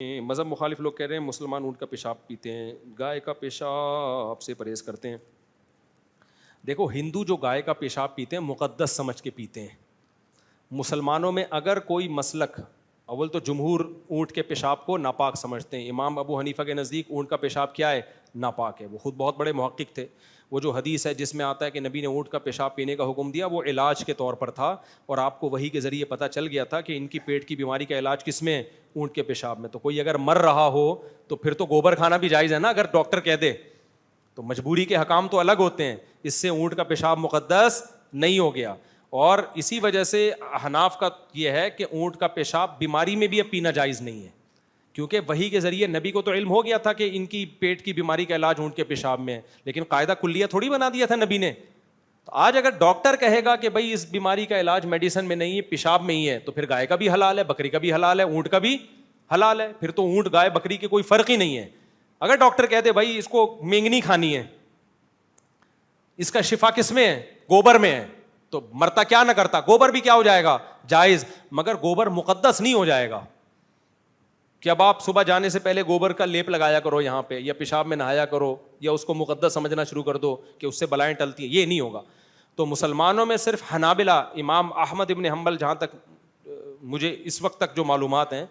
مذہب مخالف لوگ کہہ رہے ہیں مسلمان اونٹ کا پیشاب پیتے ہیں، گائے کا پیشاب سے پرہیز کرتے ہیں۔ دیکھو ہندو جو گائے کا پیشاب پیتے ہیں مقدس سمجھ کے پیتے ہیں۔ مسلمانوں میں اگر کوئی مسلک، اول تو جمہور اونٹ کے پیشاب کو ناپاک سمجھتے ہیں۔ امام ابو حنیفہ کے نزدیک اونٹ کا پیشاب کیا ہے؟ ناپاک ہے۔ وہ خود بہت بڑے محقق تھے۔ وہ جو حدیث ہے جس میں آتا ہے کہ نبی نے اونٹ کا پیشاب پینے کا حکم دیا، وہ علاج کے طور پر تھا، اور آپ کو وحی کے ذریعے پتہ چل گیا تھا کہ ان کی پیٹ کی بیماری کا علاج کس میں ہے؟ اونٹ کے پیشاب میں۔ تو کوئی اگر مر رہا ہو تو پھر تو گوبر کھانا بھی جائز ہے نا، اگر ڈاکٹر کہہ دے تو۔ مجبوری کے حکام تو الگ ہوتے ہیں، اس سے اونٹ کا پیشاب مقدس نہیں ہو گیا۔ اور اسی وجہ سے حناف کا یہ ہے کہ اونٹ کا پیشاب بیماری میں بھی اب پینا جائز نہیں ہے، کیونکہ وحی کے ذریعے نبی کو تو علم ہو گیا تھا کہ ان کی پیٹ کی بیماری کا علاج اونٹ کے پیشاب میں ہے، لیکن قاعدہ کلیہ تھوڑی بنا دیا تھا نبی نے۔ تو آج اگر ڈاکٹر کہے گا کہ بھائی اس بیماری کا علاج میڈیسن میں نہیں ہے، پیشاب میں ہی ہے، تو پھر گائے کا بھی حلال ہے، بکری کا بھی حلال ہے، اونٹ کا بھی حلال ہے۔ پھر تو اونٹ گائے بکری کے کوئی فرق ہی نہیں ہے۔ اگر ڈاکٹر کہتے بھائی اس کو مینگنی کھانی ہے، اس کا شفا کس میں ہے؟ گوبر میں ہے، تو مرتا کیا نہ کرتا، گوبر بھی کیا ہو جائے گا؟ جائز۔ مگر گوبر مقدس نہیں ہو جائے گا کہ اب آپ صبح جانے سے پہلے گوبر کا لیپ لگایا کرو یہاں پہ، یا پیشاب میں نہایا کرو، یا اس کو مقدس سمجھنا شروع کر دو کہ اس سے بلائیں ٹلتی ہیں، یہ نہیں ہوگا۔ تو مسلمانوں میں صرف حنابلہ، امام احمد ابن حنبل، جہاں تک مجھے اس وقت تک جو معلومات ہیں،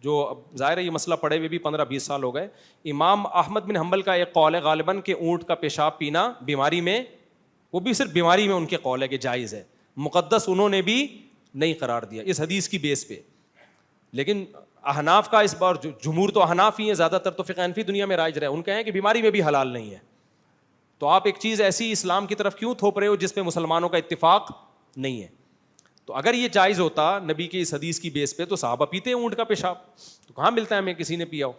جو ظاہر ہے یہ مسئلہ پڑے ہوئے بھی 15-20 سال ہو گئے، امام احمد بن حنبل کا ایک قول ہے غالباً کہ اونٹ کا پیشاب پینا بیماری میں، وہ بھی صرف بیماری میں ان کے قول ہے کہ جائز ہے، مقدس انہوں نے بھی نہیں قرار دیا اس حدیث کی بیس پہ۔ لیکن احناف کا اس بار جمہور تو احناف ہی ہیں، زیادہ تر تو فقہ حنفی دنیا میں رائج رہے، ان کا ہے کہ بیماری میں بھی حلال نہیں ہے۔ تو آپ ایک چیز ایسی اسلام کی طرف کیوں تھوپ رہے ہو جس پہ مسلمانوں کا اتفاق نہیں ہے؟ تو اگر یہ جائز ہوتا نبی کی اس حدیث کی بیس پہ تو صحابہ پیتے ہیں اونٹ کا پیشاب، تو کہاں ملتا ہے ہمیں کسی نے پیا ہو؟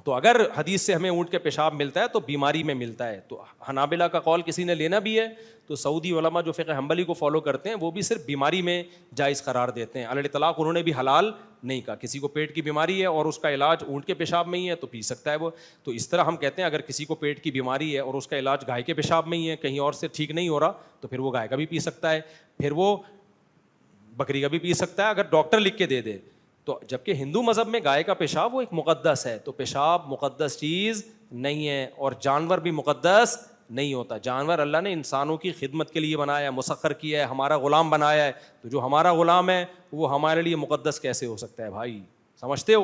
تو اگر حدیث سے ہمیں اونٹ کے پیشاب ملتا ہے تو بیماری میں ملتا ہے۔ تو حنابلہ کا قول کسی نے لینا بھی ہے تو سعودی علماء جو فقہ حنبلی کو فالو کرتے ہیں وہ بھی صرف بیماری میں جائز قرار دیتے ہیں۔ علی الاطلاق انہوں نے بھی حلال نہیں کہا۔ کسی کو پیٹ کی بیماری ہے اور اس کا علاج اونٹ کے پیشاب میں ہی ہے تو پی سکتا ہے وہ۔ تو اس طرح ہم کہتے ہیں اگر کسی کو پیٹ کی بیماری ہے اور اس کا علاج گائے کے پیشاب میں ہی ہے، کہیں اور سے ٹھیک نہیں ہو رہا، تو پھر وہ گائے کا بھی پی سکتا ہے، پھر وہ بکری کا بھی پی سکتا ہے اگر ڈاکٹر لکھ کے دے دے تو۔ جبکہ ہندو مذہب میں گائے کا پیشاب وہ ایک مقدس ہے، تو پیشاب مقدس چیز نہیں ہے، اور جانور بھی مقدس نہیں ہوتا۔ جانور اللہ نے انسانوں کی خدمت کے لیے بنایا ہے، مسخر کیا ہے، ہمارا غلام بنایا ہے، تو جو ہمارا غلام ہے وہ ہمارے لیے مقدس کیسے ہو سکتا ہے بھائی؟ سمجھتے ہو؟